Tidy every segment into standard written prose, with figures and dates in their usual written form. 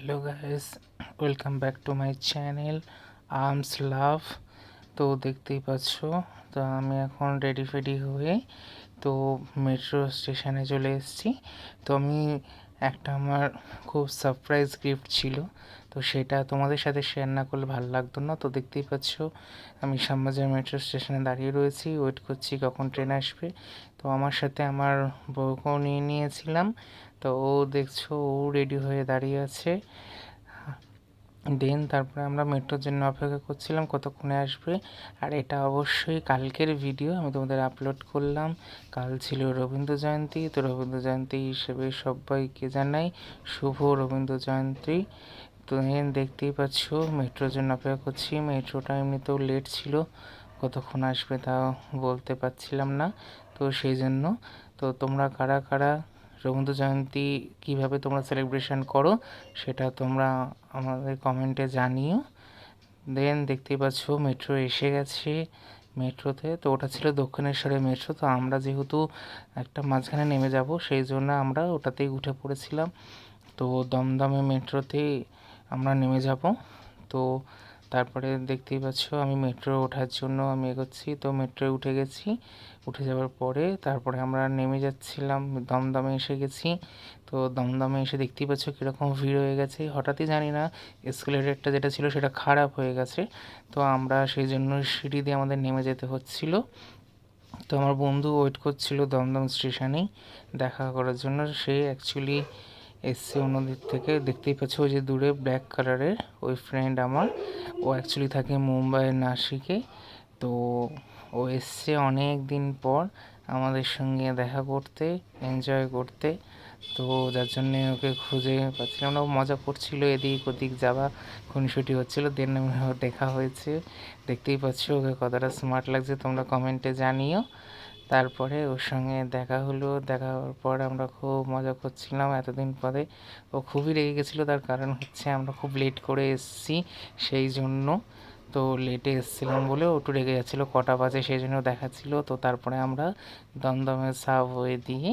Hello guys, welcome back to my channel arms love. তো দেখতেই পাচ্ছ, তো আমি এখন রেডি ফেডি হয়ে তো মেট্রো স্টেশনে চলে এসেছি। তো আমি একটা আমার খুব সারপ্রাইজ গিফট ছিল, তো সেটা তোমাদের সাথে শেয়ার না করলে ভালো লাগতো না। তো দেখতেই পাচ্ছ, আমি শ্যামবাজার মেট্রো স্টেশনে দাঁড়িয়ে রয়েছি, ওয়েট করছি কখন ট্রেন আসবে। তো আমার সাথে আমার বউকেও নিয়ে নিয়েছিলাম। তো ও দেখছো, ও রেডি হয়ে দাঁড়িয়ে আছে। তারপরে আমরা মেট্রোর জন্য অপেক্ষা করছিলাম কতক্ষণে আসবে। আর এটা অবশ্যই কালকের ভিডিও আমি তোমাদের আপলোড করলাম। কাল ছিল রবীন্দ্র জয়ন্তী, তো রবীন্দ্র জয়ন্তী হিসেবে সবাইকে জানাই শুভ রবীন্দ্র জয়ন্তী। তো দেখতেই পাচ্ছ, মেট্রোর জন্য অপেক্ষা করছি। মেট্রোটা এমনিতেও লেট ছিল, কতক্ষণ আসবে তাও বলতে পারছিলাম না। তো সেই জন্য, তো তোমরা কারা কারা রবীন্দ্র জয়ন্তী কীভাবে তোমরা সেলিব্রেশন করো সেটা তোমরা আমাদের কমেন্টে জানিও। দেখতেই পাচ্ছ মেট্রো এসে গেছে। মেট্রোতে তো ওটা ছিল দক্ষিণেশ্বরের মেট্রো, তো আমরা যেহেতু একটা মাঝখানে নেমে যাব সেই জন্য আমরা ওটাতেই উঠে পড়েছিলাম। তো দমদমে মেট্রোতেই আমরা নেমে যাব। তো তারপরে দেখতেই পাচ্ছ আমি মেট্রো ওঠার জন্য আমি এগোচ্ছি। তো মেট্রোয় উঠে গেছি, উঠে যাওয়ার পরে তারপরে আমরা নেমে যাচ্ছিলাম, দমদমে এসে গেছি। তো দমদমে এসে দেখতেই পাচ্ছ কীরকম ভিড় হয়ে গেছে। হঠাৎই জানি না এসকেলেটরটা যেটা ছিল সেটা খারাপ হয়ে গেছে, তো আমরা সেই জন্য সিঁড়ি দিয়ে আমাদের নেমে যেতে হচ্ছিল। তো আমার বন্ধু ওয়েট করছিল দমদম স্টেশনেই দেখা করার জন্য। সে অ্যাকচুয়ালি এসছে অন্যদিক থেকে, দেখতেই পাচ্ছ ওই যে দূরে ব্ল্যাক কালারের ওই ফ্রেন্ড আমার, ও অ্যাকচুয়ালি থাকে মুম্বাইয়ের নাসিকে। তো ও এসছে অনেক দিন পর আমাদের সঙ্গে দেখা করতে, এনজয় করতে। তো যার জন্যে ওকে খুঁজে পাচ্ছিলাম না, ও মজা করছিল, এদিক ওদিক যাওয়া খুনসুটি হচ্ছিলো। দেখা হয়েছে, দেখতেই পাচ্ছ ওকে কতটা স্মার্ট লাগছে, তোমরা কমেন্টে জানিও। তারপরে ওর সঙ্গে দেখা হলো, দেখা হওয়ার পর আমরা খুব মজা করছিলাম এতদিন পরে। ও খুবই রেগে গেছিলো, তার কারণ হচ্ছে আমরা খুব লেট করে এসেছি সেই জন্য। তো লেটে এসেছিলাম বলে ও একটু রেগে যাচ্ছিলো কটা বাজে সেই জন্য দেখাচ্ছিলো। তো তারপরে আমরা দমদমের সাবওয়ে দিয়ে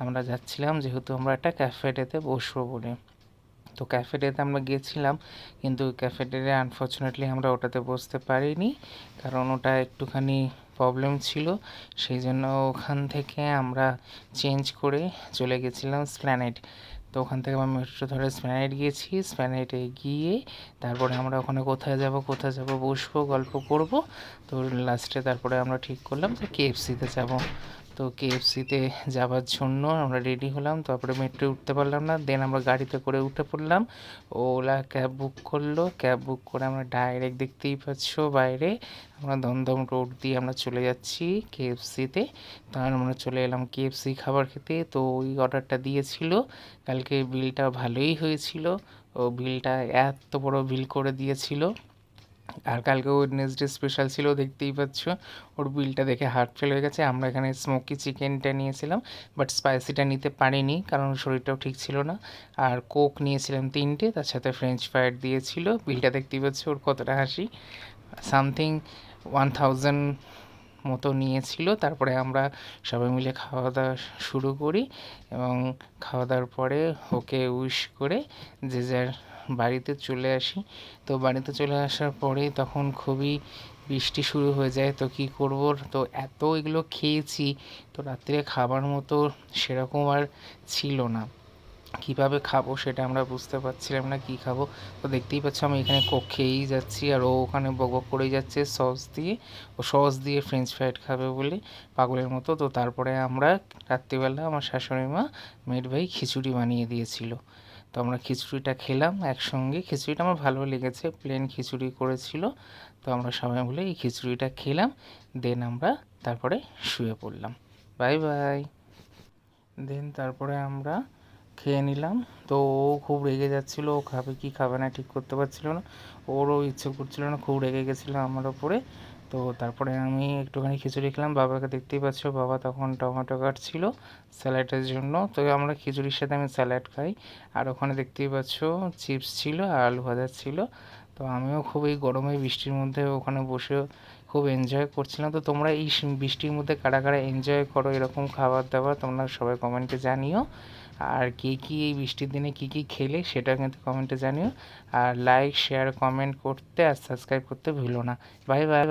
আমরা যাচ্ছিলাম, যেহেতু আমরা একটা ক্যাফেটেতে বসবো বলে। তো ক্যাফেটেতে আমরা গিয়েছিলাম, কিন্তু ক্যাফেটেতে আনফর্চুনেটলি আমরা ওটাতে বসতে পারিনি, কারণ ওটা একটুখানি প্রবলেম ছিল। সেই জন্য ওখান থেকে আমরা চেঞ্জ করে চলে গেছিলাম স্প্ল্যানেড। তো ওখান থেকে আমরা মেট্রো ধরে স্প্ল্যানেড গিয়েছি। স্প্ল্যানেডে গিয়ে তারপরে আমরা ওখানে কোথায় যাব বসবো, গল্প করব। তো লাস্টে তারপরে আমরা ঠিক করলাম যে কেএফসিতে যাব। তো কেএফসিতে যাওয়ার জন্য আমরা রেডি হলাম, তারপরে মেট্রো উঠতে পারলাম না, আমরা গাড়িতে করে উঠে পড়লাম। ওলা ক্যাব বুক করলো, ক্যাব বুক করে আমরা ডাইরেক্ট দেখতেই পাচ্ছ বাইরে আমরা দমদম রোড দিয়ে আমরা চলে যাচ্ছি কেএফসিতে। তার আমরা চলে এলাম কেএফসি খাবার খেতে। তো ওই অর্ডারটা দিয়েছিল কালকে, বিলটা ভালোই হয়েছিল। ও বিলটা এত বড় বিল করে দিয়েছিল। আর কালকে ওয়েডনেসডে স্পেশাল ছিল, দেখতেই পাচ্ছ ওর বিলটা দেখে হার্ট ফেল হয়ে গেছে। আমরা এখানে স্মোকি চিকেনটা নিয়েছিলাম, বাট স্পাইসিটা নিতে পারিনি কারণ শরীরটাও ঠিক ছিল না। আর কোক নিয়েছিলাম 3টে, তার সাথে ফ্রেঞ্চ ফ্রাইড দিয়েছিল। বিলটা দেখতেই পাচ্ছ ওর কতটা হাসি, সামথিং 1000 মতো নিয়েছিল। তারপরে আমরা সবাই মিলে খাওয়া দাওয়া শুরু করি, এবং খাওয়া দাওয়ার পরে ওকে উইশ করে যে যার বাড়িতে চলে আসি। তো বাড়িতে চলে আসার পরে তখন খুবই বৃষ্টি শুরু হয়ে যায়। তো কী করব, তো এত এগুলো খেয়েছি, তো রাত্রে খাবার মতো সেরকম আর ছিল না। কীভাবে খাবো সেটা আমরা বুঝতে পারছিলাম না, কী খাবো। তো দেখতেই পাচ্ছ আমি এখানে কোক খেয়েই যাচ্ছি, আর ও ওখানে বকবক করেই যাচ্ছে সস দিয়ে। ও সস দিয়ে ফ্রেঞ্চ ফ্রাইড খাবে বলে পাগলের মতো। তো তারপরে আমরা রাত্রিবেলা আমার শাশুড়ি মা মেয়ের ভাই খিচুড়ি বানিয়ে দিয়েছিল, তো আমরা খিচুড়িটা খেলাম একসঙ্গে। খিচুড়িটা আমার ভালো লেগেছে, প্লেন খিচুড়ি করেছিল। তো আমরা সবাই মিলে এই খিচুড়িটা খেলাম, আমরা তারপরে শুয়ে পড়লাম। Bye bye. তারপরে আমরা খেয়ে নিলাম। তো ও খুব রেগে যাচ্ছিলো, ও খাবে কি খাবে না ঠিক করতে পারছিল না, ওরও ইচ্ছে করছিল না, খুব রেগে গেছিলো আমার ওপরে। তো তারপরে আমি একটুখানি খিচুড়ি খেলাম, বাবাকে দেখতেই পাচ্ছ, বাবা তখন টমেটো কাটছিল স্যালাডের জন্য। তো আমরা খিচুড়ির সাথে আমি স্যালাড খাই। আর ওখানে দেখতেই পাচ্ছ চিপস ছিল আর আলু ভাজা ছিল। তো আমিও খুব এই গরমে বৃষ্টির মধ্যে ওখানে বসে খুব এনজয় করছিলাম। তো তোমরা এই বৃষ্টির মধ্যে কারা কারা এনজয় করো এরকম খাবার দাবার, তোমরা সবাই কমেন্টে জানিও। আর কে কী এই বৃষ্টির দিনে কী কী খেলে সেটা কিন্তু কমেন্টে জানিও। আর লাইক শেয়ার কমেন্ট করতে আর সাবস্ক্রাইব করতে ভুলো না। Bye bye.